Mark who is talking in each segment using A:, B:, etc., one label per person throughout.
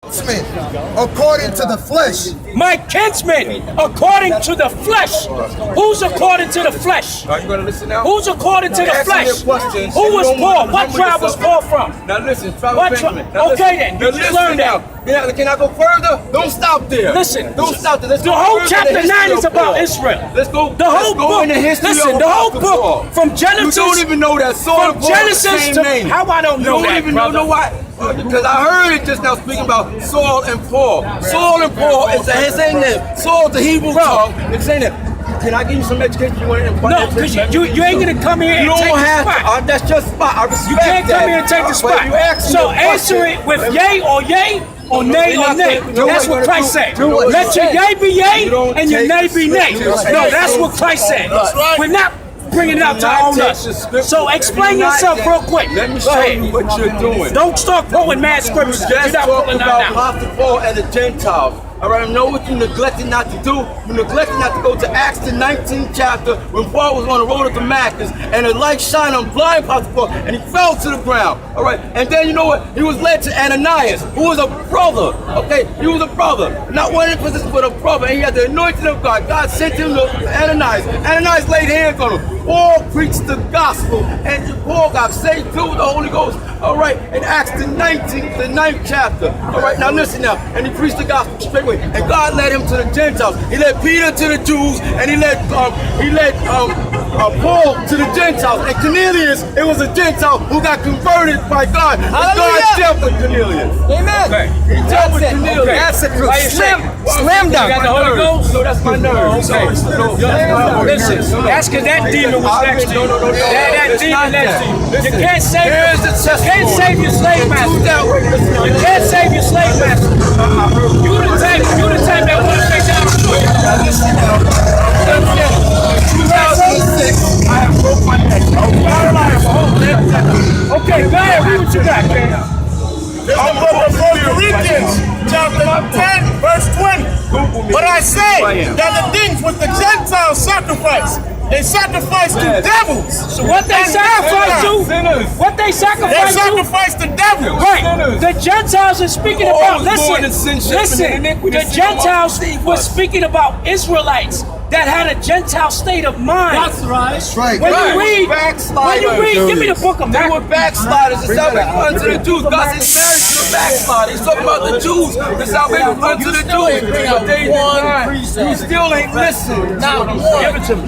A: according to the flesh.
B: My kinsmen, according to the flesh. Who's according to the flesh?
C: Are you going to listen now?
B: Who's according to the flesh? Who was Paul? What tribe was Paul from?
C: Now listen, tribe of Benjamin.
B: Okay then, you just learned that.
C: Can I go further? Don't stop there.
B: Listen,
C: don't stop there.
B: The whole chapter 9 is about Israel.
C: Let's go.
B: The whole book.
C: In the history
B: listen, the whole book from Genesis.
C: You don't even know that Saul
B: from Genesis to name. How I don't know that, brother?
C: You know why? Because I heard it just now speaking about Saul and Paul. Saul and Paul is the same name. Saul, the Hebrew tongue, it's saying that. Can I give you some education? You want to
B: no, because you ain't gonna come here and take the spot.
C: That's your spot. I respect
B: you can't come here and take the spot. So answer it with yay or yay or nay or nay. That's what Christ said. Let your yay be yay and your nay be nay. No, that's what Christ said. We're not bringing it out to own us. So explain yourself real quick.
C: Let me show you what you're doing.
B: Don't start pulling mad scriptures. You're not pulling that out.
C: Apostle Paul and the Gentiles. All right, I know what you neglected not to do. You neglected not to go to Acts the 19th chapter when Paul was on the road to Damascus and the light shined on blind Apostle Paul and he fell to the ground. All right, and then you know what? He was led to Ananias, who was a brother. Okay, he was a brother, not one in position, but a brother. And he had the anointing of God. God sent him to Ananias. Ananias laid hands on him. Paul preached the gospel, and Paul got saved through the Holy Ghost. All right, in Acts the 9th chapter. All right, now listen now. And he preached the gospel straight away. And God led him to the Gentiles. He led Peter to the Jews, and he led Paul to the Gentiles. And Cornelius, it was a Gentile who got converted by God. And God dealt with Cornelius.
D: Amen.
C: Okay. He dealt with Cornelius.
D: Okay. That's it. Slam dunk.
B: You got the Holy Ghost?
C: No, that's my nerves.
B: Okay. Listen, that's because that demon was next to you. That demon next to you. You can't save your slave master. You can't save your slave master. You the type that want to take down the truth.
C: In 2006, I have broke my neck.
B: Okay, go ahead. Read what you got, man.
E: I'm book of 1 Corinthians, chapter 10, verse 20. But I say that the things which the Gentiles sacrifice, they sacrifice to devils.
B: So what they sacrifice to? What they sacrifice to?
E: They sacrifice to devils.
B: Right. The Gentiles are speaking about, listen, the Gentiles were speaking about Israelites that had a Gentile state of mind.
E: That's right.
A: That's right.
B: When you read, give me the book of
C: They
B: Matthew.
C: were backsliders. The salvation unto the Jews. God said married to a backslider. He's talking about the Jews. The salvation unto the Jews. But they you still ain't listening.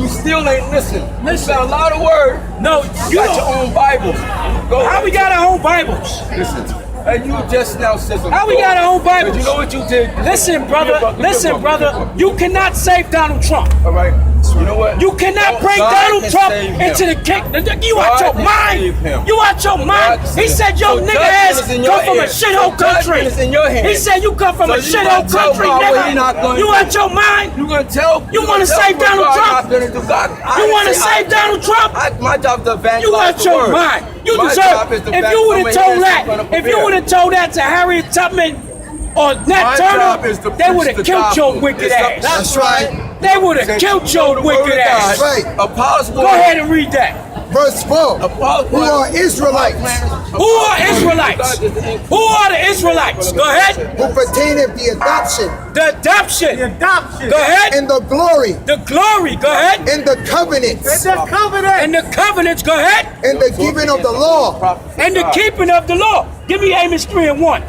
C: You still ain't listening. You got a lot of word.
B: No,
C: You got your own Bibles.
B: How we got our own Bibles?
C: Listen. And you just now said something.
B: How we got our own Bibles?
C: But you know what you did?
B: Listen, brother. You cannot save Donald Trump.
C: All right. You know what?
B: You cannot bring Donald Trump into the kingdom. You out your mind. You out your mind. He said your nigga ass come from a shithole country. He said you come from a shithole country, nigga. You out your mind.
C: You gonna tell?
B: You want to save Donald Trump? You want to save Donald Trump?
C: My job is to evangelize.
B: You out your mind. You deserve. If you would have told that, if you would have told that to Harriet Tubman or Nat Turner, they would have killed your wicked ass.
A: That's right.
B: They would have killed your wicked ass.
A: Right.
B: Go ahead and read that.
A: Verse 4. Who are Israelites?
B: Who are Israelites? Who are the Israelites? Go ahead.
A: Who pertain to the adoption.
B: The adoption.
E: Adoption.
B: Go ahead.
A: And the glory.
B: The glory. Go ahead.
A: And the covenants.
E: The covenant.
B: And the covenants. Go ahead.
A: And the giving of the law.
B: And the keeping of the law. Give me Amos 3:1.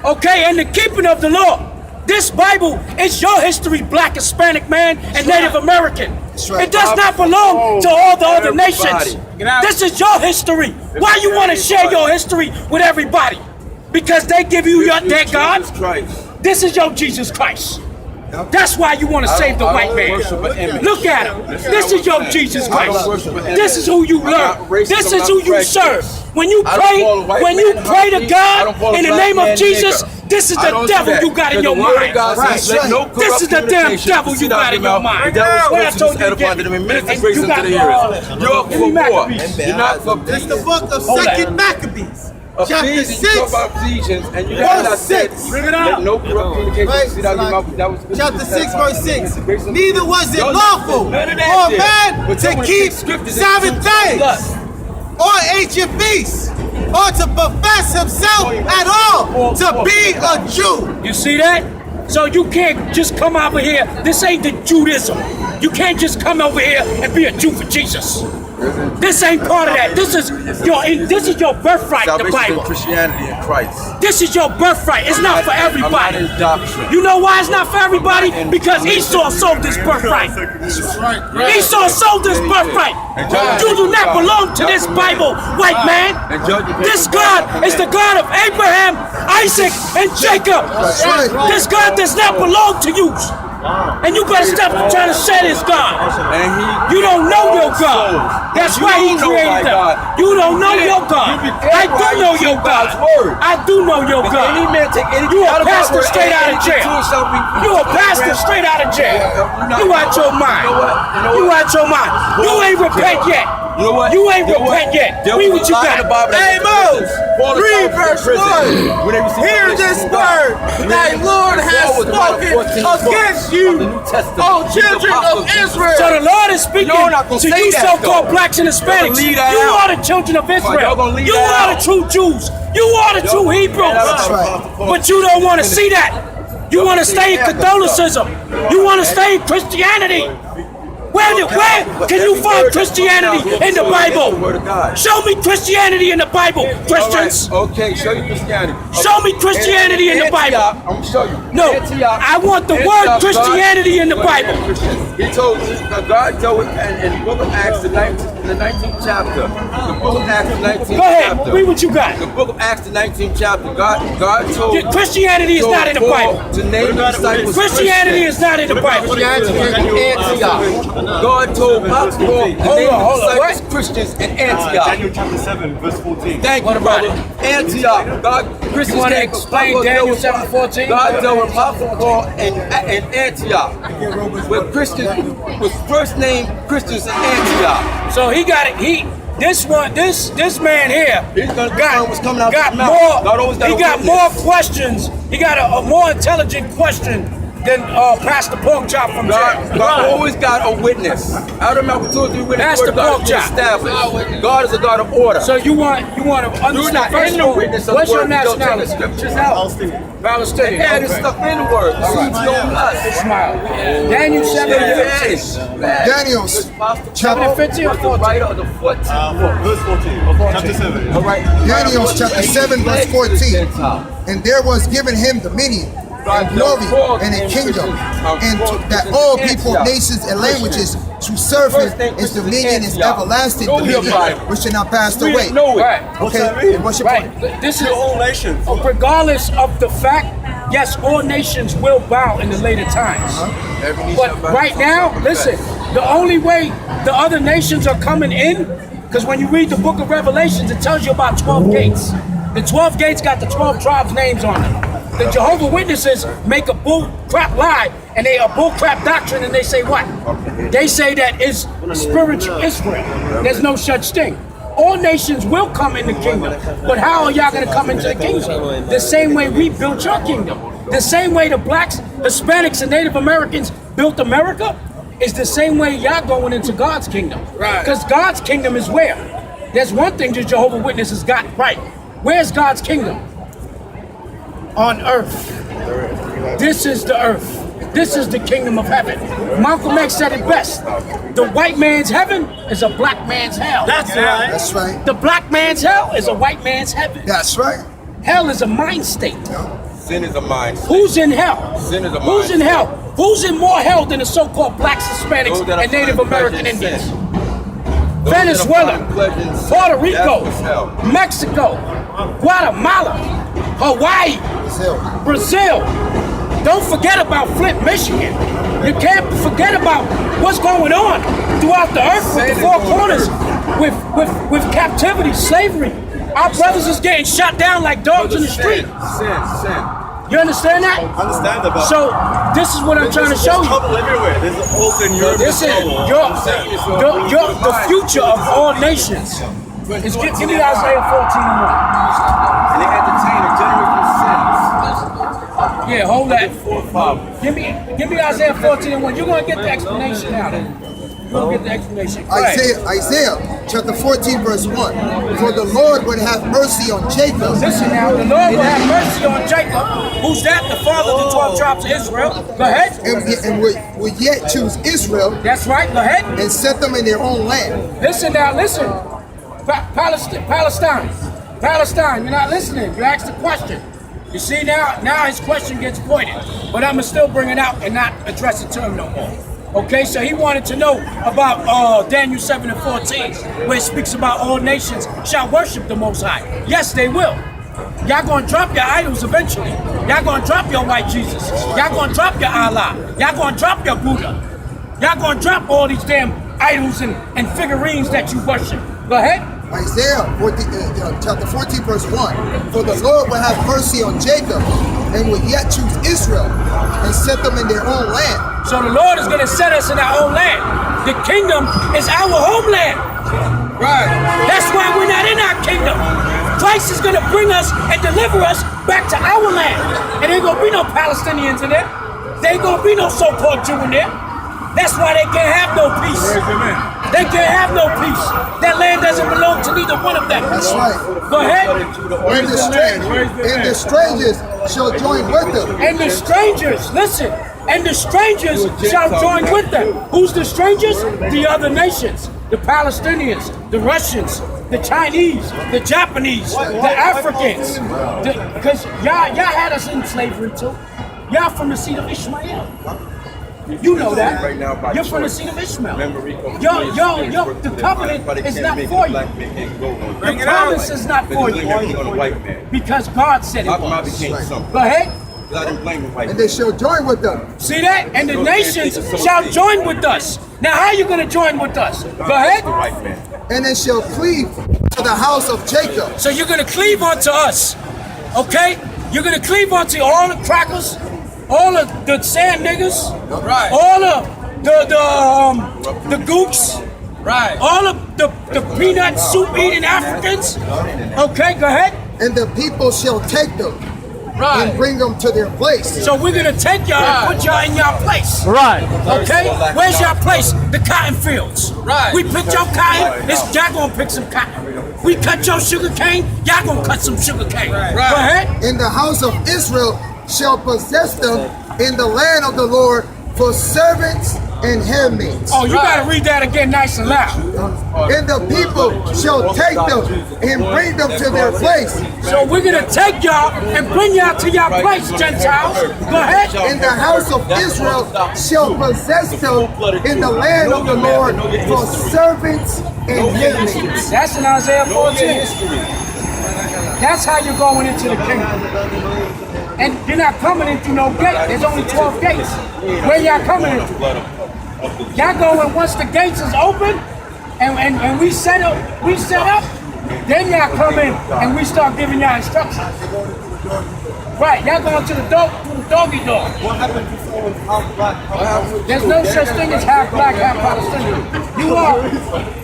B: Okay, and the keeping of the law. This Bible is your history, black, Hispanic man, and Native American.
A: Right.
B: It does not belong to all the other nations. This is your history. Why you want to share your history with everybody? Because they give you their God? This is your Jesus Christ. That's why you want to save the white man. Look at him. This is your Jesus Christ. This is who you learn. This is who you serve. When you pray to God in the name of Jesus, this is the devil you got in your mind. This is the damn devil you got in your mind. What I told you to get. You got
C: You're for war. You're not for
E: It's the book of 2 Maccabees. Chapter 6.
C: And you got said,
E: bring it out.
C: No corrupt communication.
E: Chapter 6, verse 6. Neither was it lawful for a man to keep Sabbath days or ancient feasts, or to profess himself at all to be a Jew.
B: You see that? So you can't just come over here. This ain't the Judaism. You can't just come over here and be a Jew for Jesus. This ain't part of that. This is your birthright, the Bible.
C: Christianity in Christ.
B: This is your birthright. It's not for everybody.
C: I'm not his doctrine.
B: You know why it's not for everybody? Because Esau sold this birthright. Esau sold this birthright. You do not belong to this Bible, white man. This God is the God of Abraham, Isaac, and Jacob. This God does not belong to you. And you better stop trying to say this God. You don't know your God. That's why he created them. You don't know your God. I do know your God. I do know your God. You a pastor straight out of jail. You a pastor straight out of jail. You out your mind. You out your mind. You ain't repent yet. You ain't repent yet. Read what you got.
E: Amos 3 verse 1. Hear this word thy Lord has spoken against you, O children of Israel.
B: So the Lord is speaking to you so-called blacks and Hispanics. You are the children of Israel. You are the true Jews. You are the true Hebrews. But you don't want to see that. You want to stay in Catholicism. You want to stay in Christianity. Where can you find Christianity in the Bible? Show me Christianity in the Bible, Christians.
C: Okay, show you Christianity.
B: Show me Christianity in the Bible.
C: I'm gonna show you.
B: No, I want the word Christianity in the Bible.
C: He told God told in the book of Acts, the 19th chapter. The book of Acts, the 19th chapter.
B: Go ahead, read what you got.
C: The book of Acts, the 19th chapter. God told
B: Christianity is not in the Bible.
C: To name the disciples
B: Christianity is not in the Bible.
C: God told Apostle Paul to name the disciples Christians in Antioch.
F: Daniel chapter 7, verse 14.
C: Thank you, brother. Antioch. God, Christians
B: you want to explain Daniel 7:14?
C: God dealt with Apostle Paul in Antioch, where Christians was first named Christians in Antioch.
B: So he got it. This man here got more questions. He got a more intelligent question than Pastor Pork Chop from
C: God always got a witness. I remember 2 or 3 witnesses.
B: Pastor Pork Chop.
C: God is a God of order.
B: So you want to understand?
C: You're not in the witness of
B: What's
C: the
B: your
C: word.
B: nationality?
C: The scriptures out.
B: Palestinian.
C: Yeah, there's stuff in the word.
B: Smile. Daniel 7:15.
A: Daniel
B: chapter 15 or 14?
C: Right of the 14th.
F: Verse 14. Chapter 7.
C: All right.
A: Daniel chapter 7 verse 14. And there was given him dominion and glory and a kingdom, and that all people, nations, and languages to serve him. His dominion is everlasting dominion, which shall not pass away.
B: Right.
A: Okay, what's your point?
B: This is all nations. Regardless of the fact, yes, all nations will bow in the later times. But right now, listen, the only way the other nations are coming in, because when you read the book of Revelations, it tells you about 12 gates. The 12 gates got the 12 tribes' names on them. The Jehovah Witnesses make a bull crap lie and a bull crap doctrine, and they say what? They say that is spiritual Israel. There's no such thing. All nations will come in the kingdom, but how are y'all going to come into the kingdom? The same way we built your kingdom. The same way the blacks, Hispanics, and Native Americans built America is the same way y'all going into God's kingdom. Because God's kingdom is where? There's one thing the Jehovah Witnesses got right. Where's God's kingdom? On earth. This is the earth. This is the kingdom of heaven. Malcolm X said it best. The white man's heaven is a black man's hell.
E: That's right.
A: That's right.
B: The black man's hell is a white man's heaven.
A: That's right.
B: Hell is a mind state.
C: Sin is a mind state.
B: Who's in hell?
C: Sin is a mind
B: Who's in
C: state.
B: hell? Who's in more hell than the so-called blacks, Hispanics, and Native American Indians? Venezuela, Puerto Rico, Mexico, Guatemala, Hawaii, Brazil. Don't forget about Flint, Michigan. You can't forget about what's going on throughout the earth with the four corners, with captivity, slavery. Our brothers is getting shot down like dogs in the street.
C: Sin.
B: You understand that?
F: I understand that, but
B: So this is what I'm trying to show you.
F: trouble everywhere. There's also in Europe.
B: This is the future of all nations. Give me Isaiah 14:1.
C: And they entertain a generation of sins.
B: Yeah, hold that. Give me Isaiah 14:1. You're gonna get the explanation out of it. You're gonna get the explanation.
A: Isaiah chapter 14, verse 1. For the Lord would have mercy on Jacob.
B: Listen now, the Lord will have mercy on Jacob. Who's that? The father of the 12 tribes of Israel. Go ahead.
A: And would yet choose Israel.
B: That's right. Go ahead.
A: And set them in their own land.
B: Listen now, listen. Palestine, you're not listening. You asked the question. You see now his question gets pointed. But I'm still bring it out and not address it to him no more. Okay, so he wanted to know about Daniel 7 and 14, where it speaks about all nations shall worship the Most High. Yes, they will. Y'all gonna drop your idols eventually. Y'all gonna drop your white Jesus. Y'all gonna drop your Allah. Y'all gonna drop your Buddha. Y'all gonna drop all these damn idols and figurines that you worship. Go ahead.
A: Isaiah chapter 14, verse 1. For the Lord will have mercy on Jacob and will yet choose Israel and set them in their own land.
B: So the Lord is going to set us in our own land. The kingdom is our homeland.
C: Right.
B: That's why we're not in our kingdom. Christ is going to bring us and deliver us back to our land. And there ain't going to be no Palestinians in there. There ain't going to be no so-called Jew in there. That's why they can't have no peace. They can't have no peace. That land doesn't belong to neither one of them.
A: That's right.
B: Go ahead.
A: And the strangers shall join with them.
B: And the strangers, listen, and the strangers shall join with them. Who's the strangers? The other nations. The Palestinians, the Russians, the Chinese, the Japanese, the Africans. Because y'all had us in slavery too. Y'all from the seed of Ishmael. You know that. You're from the seed of Ishmael. The covenant is not for you. The promise is not for you. Because God said it was. Go ahead.
A: And they shall join with them.
B: See that? And the nations shall join with us. Now, how are you going to join with us? Go ahead.
A: And they shall cleave to the house of Jacob.
B: So you're going to cleave unto us. Okay? You're going to cleave unto all the crackers, all of the sand niggas,
C: Right.
B: all of the gooks,
C: Right.
B: all of the peanut soup eating Africans. Okay, go ahead.
A: And the people shall take them.
C: Right.
A: And bring them to their place.
B: So we're gonna take y'all and put y'all in y'all place.
D: Right.
B: Okay? Where's y'all place? The cotton fields.
C: Right.
B: We picked your cotton, y'all gonna pick some cotton. We cut your sugar cane, y'all gonna cut some sugar cane.
C: Right.
B: Go ahead.
A: And the house of Israel shall possess them in the land of the Lord for servants and handmaids.
B: Oh, you gotta read that again nice and loud.
A: And the people shall take them and bring them to their place.
B: So we're gonna take y'all and bring y'all to y'all place, Gentiles. Go ahead.
A: And the house of Israel shall possess them in the land of the Lord for servants and handmaids.
B: That's in Isaiah 14. That's how you're going into the kingdom. And you're not coming in through no gate. There's only 12 gates. Where y'all coming into? Y'all going once the gates is open and we set up, then y'all come in and we start giving y'all instructions. Right, y'all going to the doggy dog.
F: What happened before with half black?
B: There's no such thing as half black, half Palestinian.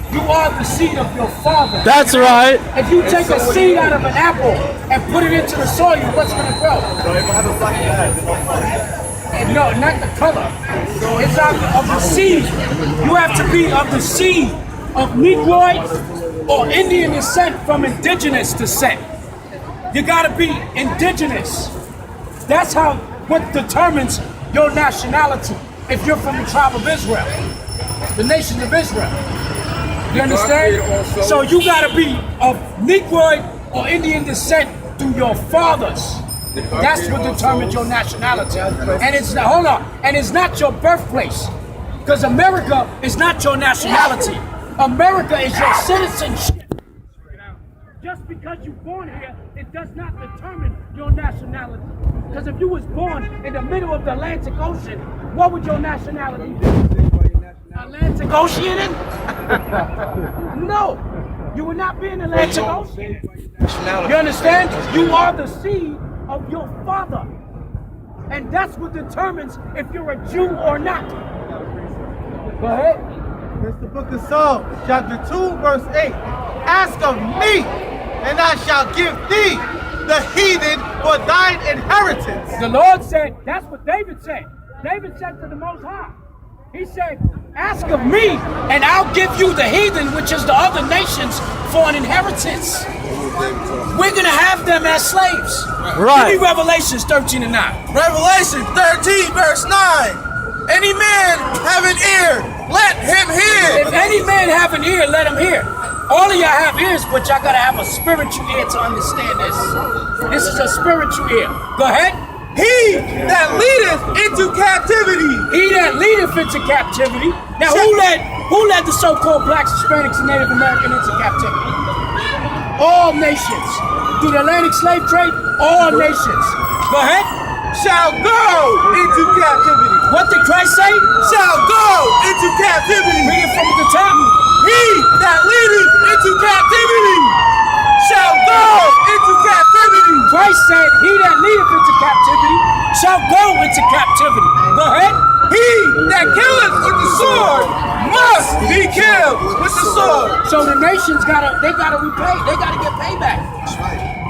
B: You are the seed of your father.
D: That's right.
B: If you take a seed out of an apple and put it into the soil, what's going to grow?
F: So if I have a black hair, then I'm black.
B: No, not the color. It's out of the seed. You have to be of the seed of Negroid or Indian descent from indigenous descent. You gotta be indigenous. That's what determines your nationality. If you're from the tribe of Israel, the nation of Israel. You understand? So you gotta be of Negroid or Indian descent through your fathers. That's what determines your nationality. And it's not, hold on, and it's not your birthplace. Because America is not your nationality. America is your citizenship. Just because you're born here, it does not determine your nationality. Because if you was born in the middle of the Atlantic Ocean, what would your nationality be? Atlantic Ocean? No, you would not be in the Atlantic Ocean. You understand? You are the seed of your father. And that's what determines if you're a Jew or not. Go ahead.
G: It's the book of Psalms, chapter 2, verse 8. Ask of me, and I shall give thee the heathen for thine inheritance.
B: The Lord said, that's what David said. David said to the Most High, He said, ask of me, and I'll give you the heathen, which is the other nations, for an inheritance. We're going to have them as slaves.
G: Right.
B: Give me Revelations 13 and 9.
E: Revelation 13, verse 9. Any man have an ear, let him hear.
B: If any man have an ear, let him hear. All of y'all have ears, but y'all got to have a spiritual ear to understand this. This is a spiritual ear. Go ahead.
E: He that leadeth into captivity.
B: He that leadeth into captivity. Now, who led the so-called blacks, Hispanics, and Native Americans into captivity? All nations. Through the Atlantic slave trade, all nations. Go ahead.
E: Shall go into captivity.
B: What did Christ say?
E: Shall go into captivity.
B: Read it from the top.
E: He that leadeth into captivity shall go into captivity.
B: Christ said, he that leadeth into captivity shall go into captivity. Go ahead.
E: He that killeth with the sword must be killed with the sword.
B: So the nations gotta repay. They gotta get payback.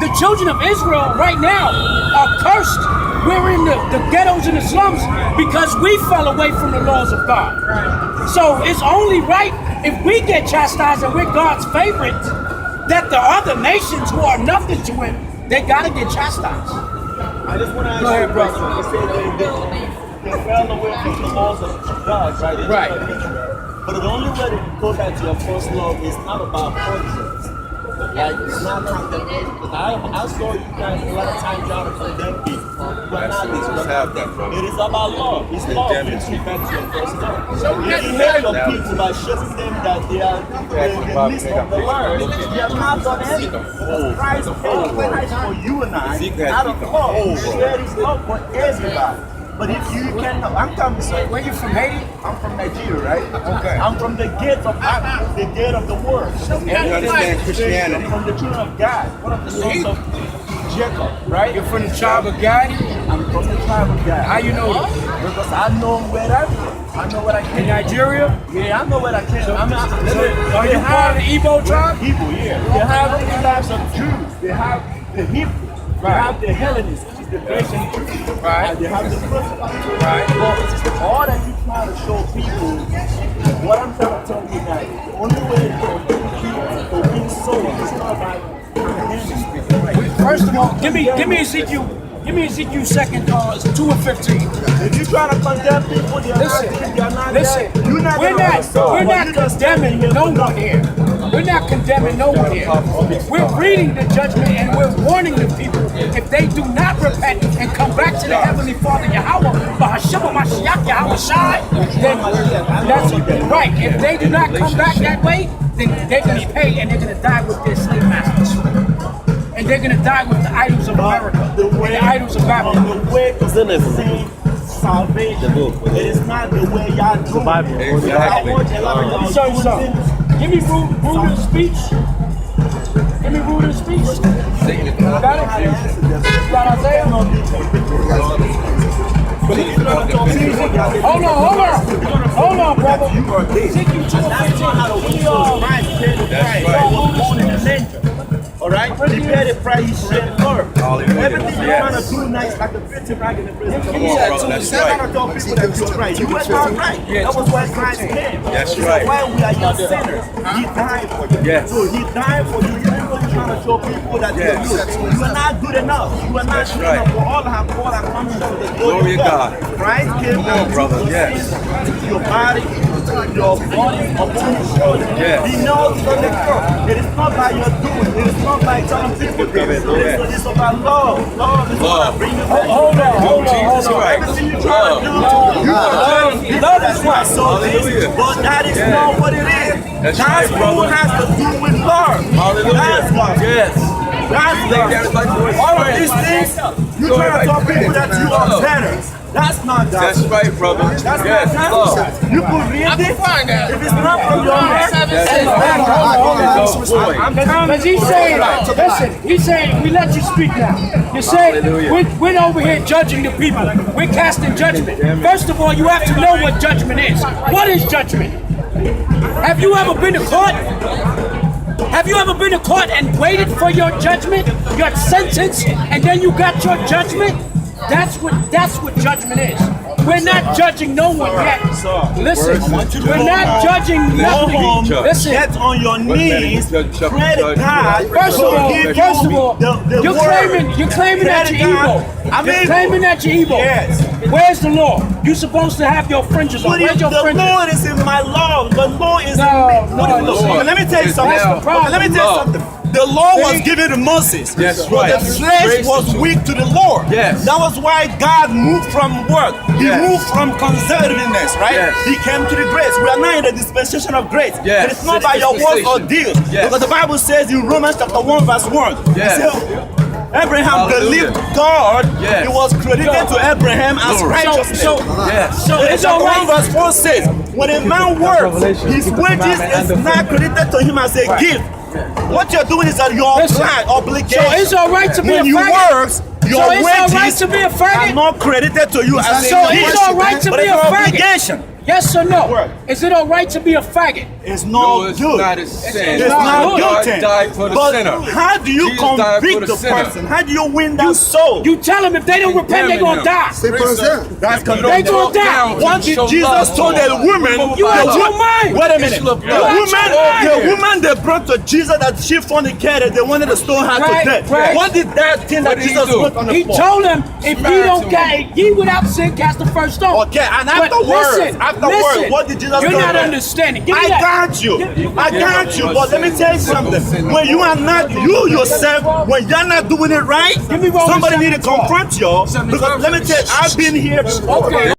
B: The children of Israel right now are cursed. We're in the ghettos and the slums because we fell away from the laws of God. So it's only right if we get chastised and we're God's favorite, that the other nations who are nothing to him, they gotta get chastised.
F: I just want to ask
B: Go ahead,
F: you a
B: brother.
F: question. You said they fell away from the laws of God, right? They
B: Right.
F: tried to teach you. But the only way to go back to your first love is not about punishments. Like, it's not condemnation. Because I saw you guys a lot of times trying to condemn people. But not this. It is about love. It's love. It's you back to your first love. You hate your people by showing them that they are the least of the world. They have not done anything. Christ paid Christ for you and I out of love. Share his love for everybody. But if you cannot, I'm coming, sir.
B: Where you from, Haiti?
F: I'm from Nigeria, right? Okay. I'm from the gate of Africa, the gate of the world. And you understand Christianity? I'm from the children of God, one of the sons of Jacob, right?
B: You're from the tribe of God?
F: I'm from the tribe of God.
B: How you know that?
F: Because I know where I'm from. I know what I
B: In
F: came.
B: Nigeria?
F: Yeah, I know what I came.
B: Are you part of the Igbo tribe?
F: Hebrew, yeah. They have the tribes of Jews. They have the Hebrew. They have the Hellenists, which is the Grecian Jews.
B: Right.
F: And they have the Proselytes.
B: Right.
F: But all that you try to show people, what I'm trying to tell you guys, the only way to win souls is not by condemning.
B: First of all, give me Ezekiel 2 and 15.
F: If you try to condemn people, they're not
B: Listen,
F: there. You're not
B: we're not condemning no one here. We're not condemning no one here. We're reading the judgment and we're warning the people if they do not repent and come back to the Heavenly Father Yahweh, Bahashim Mashiach Yahweh Shai, then that's right. If they do not come back that way, then they're going to pay and they're going to die with their slave masters. And they're going to die with the idols of America and the idols of Babylon.
F: The way to save salvation, it is not the way y'all do it.
B: Let me show you something. Give me root of speech. Give me root of speech. Got it? Got Isaiah? Hold on, brother. Ezekiel 2:15.
F: Alright? He paid the price, he shed love. Everything you're trying to do nice, like the 50 rag in the prison. Come on, brother, that's right. You're trying to tell people that you're right. You were not right. That was why Christ came.
H: That's right.
F: Why we are your sinners. He died for you.
H: Yes.
F: So he died for you. You're trying to show people that you're good. You are not good enough. You are not good enough. For all have called and come into the glory of God. Christ came and
H: brother. Yes.
F: your body, your body upon his shoulder.
H: Yes.
F: He knows from the cross. It is not by your doing. It is not by telling people. It is about love. Love is what I bring you back.
B: Hold on.
F: Everything you try to do,
B: Love is what?
F: so but that is not what it is.
H: That's
F: That's
H: right,
F: what has to do with love. That's love.
H: Yes.
F: That's love. All of these things, you try to tell people that you are better. That's not God.
H: That's right, brother.
F: That's
H: Yes.
F: not
H: Love.
F: God. You could read it. If it's not from your heart,
B: Because he's saying, listen, he's saying, we let you speak now. You're saying, we're over here judging the people. We're casting judgment. First of all, you have to know what judgment is. What is judgment? Have you ever been to court? Have you ever been to court and waited for your judgment, your sentence, and then you got your judgment? That's what judgment is. We're not judging no one yet. Listen, we're not judging nothing. Listen,
F: Get on your knees, pray to God.
B: first of all, you're claiming that you're evil. You're claiming that you're evil.
F: Yes.
B: Where's the law? You're supposed to have your fringes on.
F: But
B: Where's your
F: the
B: fringes?
F: law is in my law. The law is in me.
B: no.
F: Let me tell you something.
B: That's the problem.
F: Let me tell you something. The law was given to Moses.
C: Yes,
F: but
C: right.
F: the flesh was weak to the Lord.
C: Yes.
F: That was why God moved from work. He
C: Yes.
F: moved from conservativeness, right?
C: Yes.
F: He came to the grace. We are now in the dispensation of grace.
C: Yes.
F: And it's not by your works or deeds.
C: Yes.
F: Because the Bible says in Romans chapter 1 verse 1.
C: Yes.
F: It says, Abraham
C: Hallelujah.
F: believed God.
C: Yes.
F: It was credited to Abraham as righteousness.
C: Yes.
B: So it's all right.
F: Verse 4 says, when a man works, his wages is not credited to him as a gift. What you're doing is that you're applying obligation.
B: So it's all right to be
F: when
B: a
F: you
B: faggot?
F: work, your
B: So it's all right
F: wages
B: to be a faggot?
F: are not credited to you as a
B: So
F: gift.
B: it's all right to
F: but
B: be
F: it's
B: a
F: an
B: faggot?
F: obligation.
B: Yes or no?
F: Right.
B: Is it all right to be a faggot?
F: It's
C: No,
F: not
C: it's
F: good.
C: not a sin.
F: It's not
C: God
F: guilty.
C: died for the
F: But
C: sinner.
F: how do you
C: Jesus died for
F: convict
C: the
F: the
C: sinner.
F: person? How do you win that soul?
B: You tell them if they don't repent, they're gonna die.
A: Simple as that.
F: That's
C: You
B: They
C: don't
B: gonna
C: walk
B: die.
C: down
F: What
C: to
F: did
C: show
F: Jesus
C: love
F: told
C: to
F: the
C: them.
F: woman?
B: You out your mind.
F: Wait a minute.
C: Issue of
F: The
C: blood.
F: woman they brought to Jesus that she fornicated, they wanted to stone her
B: Right,
F: to death.
B: right.
F: What did that thing
C: What
F: that
C: did he
F: Jesus
C: do?
F: put on the
B: He
F: floor?
B: told him, if you don't get ye without sin, cast the first stone.
F: Okay, and
B: But
F: afterwards, what did Jesus
B: You're
F: do?
B: not understanding. Give me
F: I
B: that.
F: got you. I got you. But let me tell you something. When you are not, you yourself, when you're not doing it right,
B: Give me Romans
F: somebody need to
B: chapter 12.
F: confront you. Because let me tell you, I've been here before.
B: Okay.